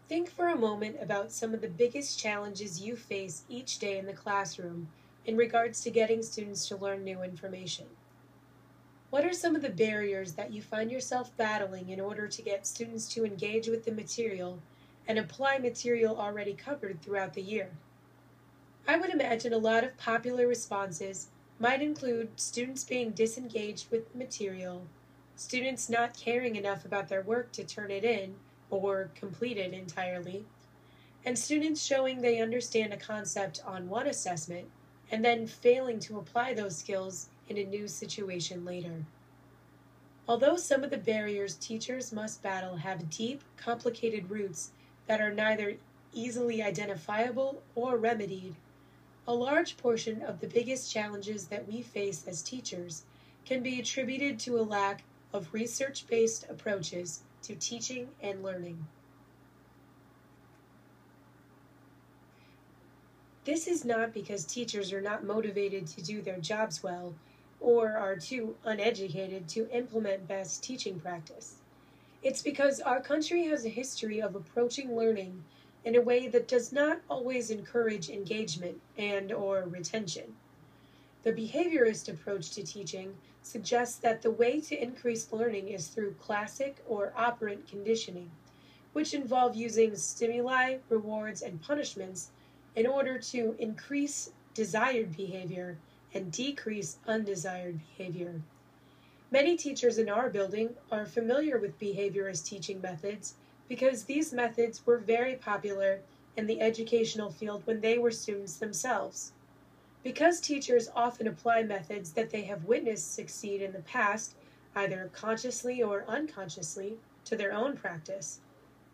Think for a moment about some of the biggest challenges you face each day in the classroom in regards to getting students to learn new information. What are some of the barriers that you find yourself battling in order to get students to engage with the material and apply material already covered throughout the year? I would imagine a lot of popular responses might include students being disengaged with the material, students not caring enough about their work to turn it in or complete it entirely, and students showing they understand a concept on one assessment and then failing to apply those skills in a new situation later. Although some of the barriers teachers must battle have deep, complicated roots that are neither easily identifiable or remedied, a large portion of the biggest challenges that we face as teachers can be attributed to a lack of research-based approaches to teaching and learning. This is not because teachers are not motivated to do their jobs well or are too uneducated to implement best teaching practice. It's because our country has a history of approaching learning in a way that does not always encourage engagement and/or retention. The behaviorist approach to teaching suggests that the way to increase learning is through classic or operant conditioning, which involve using stimuli, rewards, and punishments in order to increase desired behavior and decrease undesired behavior. Many teachers in our building are familiar with behaviorist teaching methods because these methods were very popular in the educational field when they were students themselves. Because teachers often apply methods that they have witnessed succeed in the past, either consciously or unconsciously, to their own practice,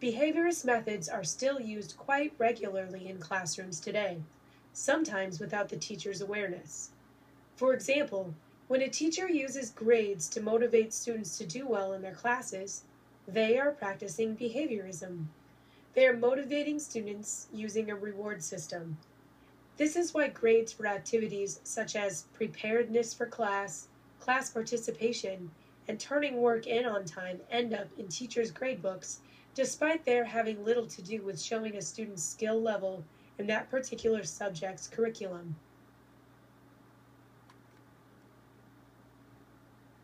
behaviorist methods are still used quite regularly in classrooms today, sometimes without the teacher's awareness. For example, when a teacher uses grades to motivate students to do well in their classes, they are practicing behaviorism. They are motivating students using a reward system. This is why grades for activities such as preparedness for class, class participation, and turning work in on time end up in teachers' gradebooks, despite their having little to do with showing a student's skill level in that particular subject's curriculum.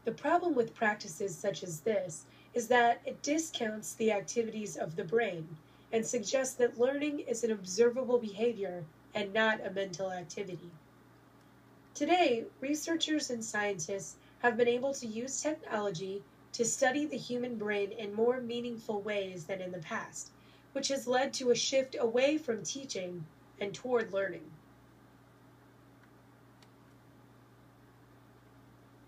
The problem with practices such as this is that it discounts the activities of the brain and suggests that learning is an observable behavior and not a mental activity. Today, researchers and scientists have been able to use technology to study the human brain in more meaningful ways than in the past, which has led to a shift away from teaching and toward learning.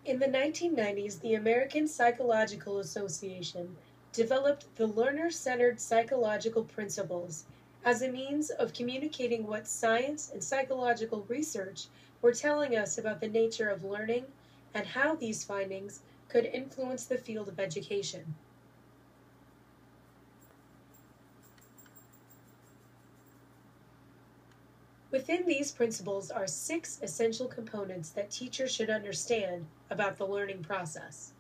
In the 1990s, the American Psychological Association developed the learner-centered psychological principles as a means of communicating what science and psychological research were telling us about the nature of learning and how these findings could influence the field of education. Within these principles are 6 essential components that teachers should understand about the learning process.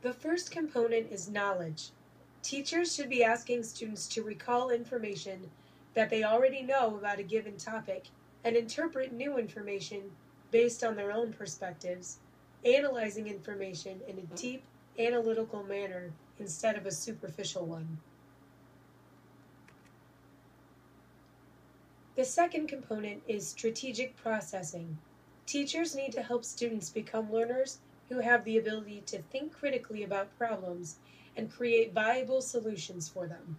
The first component is knowledge. Teachers should be asking students to recall information that they already know about a given topic and interpret new information based on their own perspectives, analyzing information in a deep, analytical manner instead of a superficial one. The second component is strategic processing. Teachers need to help students become learners who have the ability to think critically about problems and create viable solutions for them.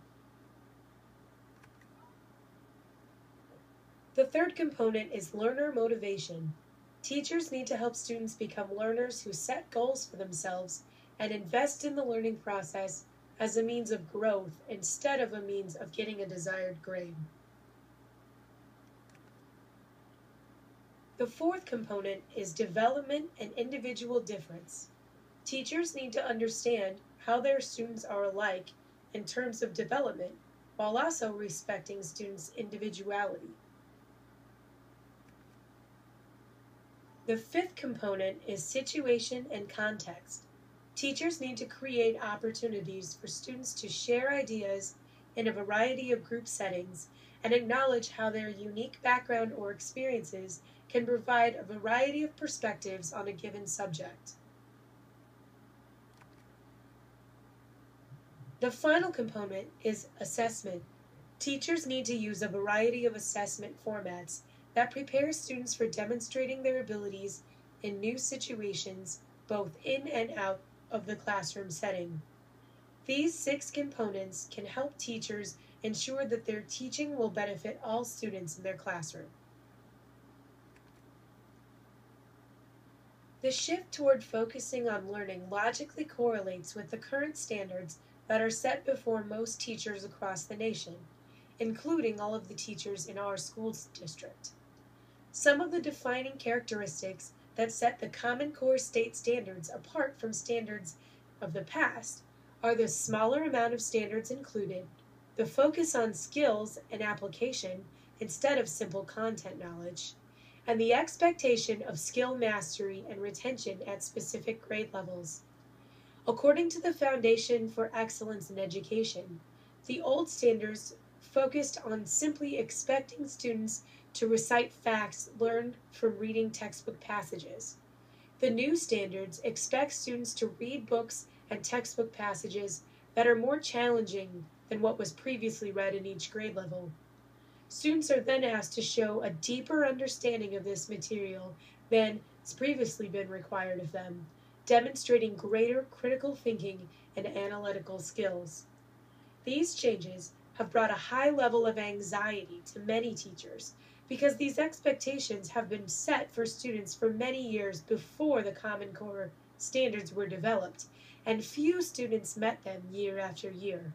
The third component is learner motivation. Teachers need to help students become learners who set goals for themselves and invest in the learning process as a means of growth instead of a means of getting a desired grade. The fourth component is development and individual difference. Teachers need to understand how their students are alike in terms of development, while also respecting students' individuality. The fifth component is situation and context. Teachers need to create opportunities for students to share ideas in a variety of group settings and acknowledge how their unique background or experiences can provide a variety of perspectives on a given subject. The final component is assessment. Teachers need to use a variety of assessment formats that prepare students for demonstrating their abilities in new situations, both in and out of the classroom setting. These 6 components can help teachers ensure that their teaching will benefit all students in their classroom. The shift toward focusing on learning logically correlates with the current standards that are set before most teachers across the nation, including all of the teachers in our school district. Some of the defining characteristics that set the Common Core state standards apart from standards of the past are the smaller amount of standards included, the focus on skills and application instead of simple content knowledge, and the expectation of skill mastery and retention at specific grade levels. According to the Foundation for Excellence in Education, the old standards focused on simply expecting students to recite facts learned from reading textbook passages. The new standards expect students to read books and textbook passages that are more challenging than what was previously read in each grade level. Students are then asked to show a deeper understanding of this material than has previously been required of them, demonstrating greater critical thinking and analytical skills. These changes have brought a high level of anxiety to many teachers because these expectations have been set for students for many years before the Common Core standards were developed, and few students met them year after year.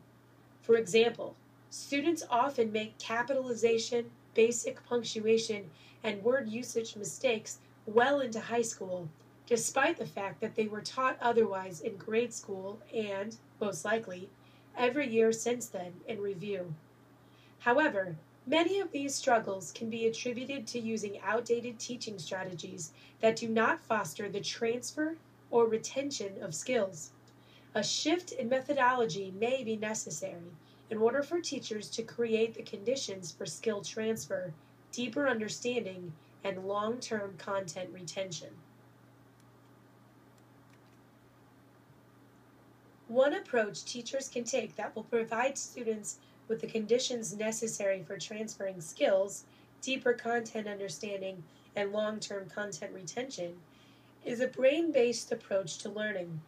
For example, students often make capitalization, basic punctuation, and word usage mistakes well into high school, despite the fact that they were taught otherwise in grade school and, most likely, every year since then in review. However, many of these struggles can be attributed to using outdated teaching strategies that do not foster the transfer or retention of skills. A shift in methodology may be necessary in order for teachers to create the conditions for skill transfer, deeper understanding, and long-term content retention. One approach teachers can take that will provide students with the conditions necessary for transferring skills, deeper content understanding, and long-term content retention is a brain-based approach to learning.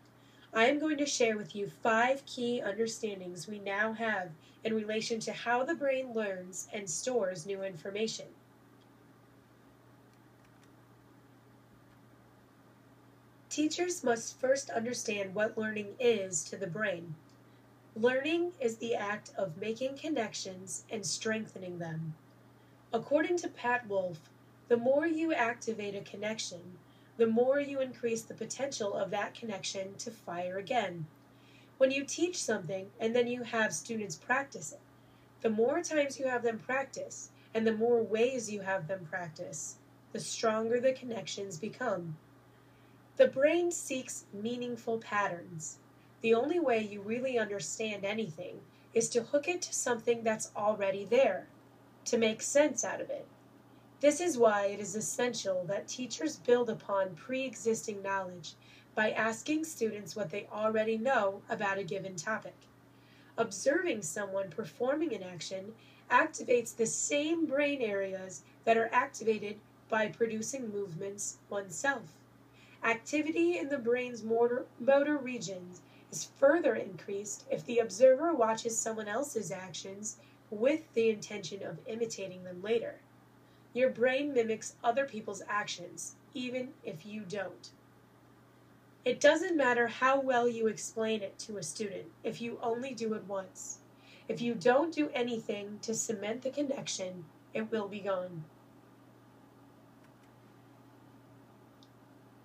I am going to share with you 5 key understandings we now have in relation to how the brain learns and stores new information. Teachers must first understand what learning is to the brain. Learning is the act of making connections and strengthening them. According to Pat Wolf, the more you activate a connection, the more you increase the potential of that connection to fire again. When you teach something and then you have students practice it, the more times you have them practice and the more ways you have them practice, the stronger the connections become. The brain seeks meaningful patterns. The only way you really understand anything is to hook it to something that's already there, to make sense out of it. This is why it is essential that teachers build upon pre-existing knowledge by asking students what they already know about a given topic. Observing someone performing an action activates the same brain areas that are activated by producing movements oneself. Activity in the brain's motor regions is further increased if the observer watches someone else's actions with the intention of imitating them later. Your brain mimics other people's actions, even if you don't. It doesn't matter how well you explain it to a student if you only do it once. If you don't do anything to cement the connection, it will be gone.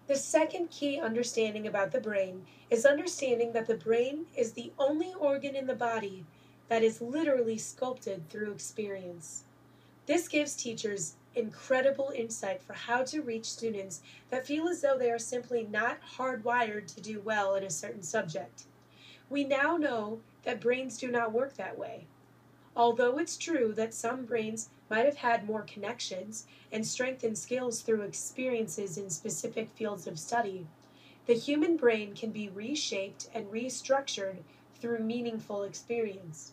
The second key understanding about the brain is understanding that the brain is the only organ in the body that is literally sculpted through experience. This gives teachers incredible insight for how to reach students that feel as though they are simply not hardwired to do well in a certain subject. We now know that brains do not work that way. Although it's true that some brains might have had more connections and strengthened skills through experiences in specific fields of study, the human brain can be reshaped and restructured through meaningful experience.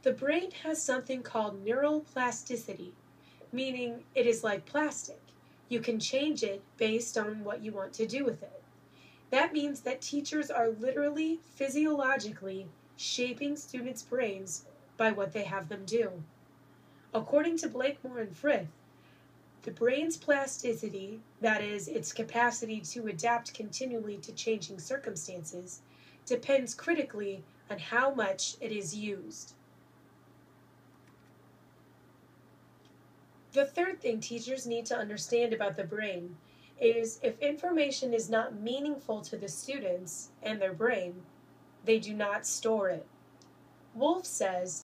The brain has something called neural plasticity, meaning it is like plastic. You can change it based on what you want to do with it. That means that teachers are literally, physiologically, shaping students' brains by what they have them do. According to Blakemore and Frith, the brain's plasticity, that is, its capacity to adapt continually to changing circumstances, depends critically on how much it is used. The third thing teachers need to understand about the brain is if information is not meaningful to the students and their brain, they do not store it. Wolf says,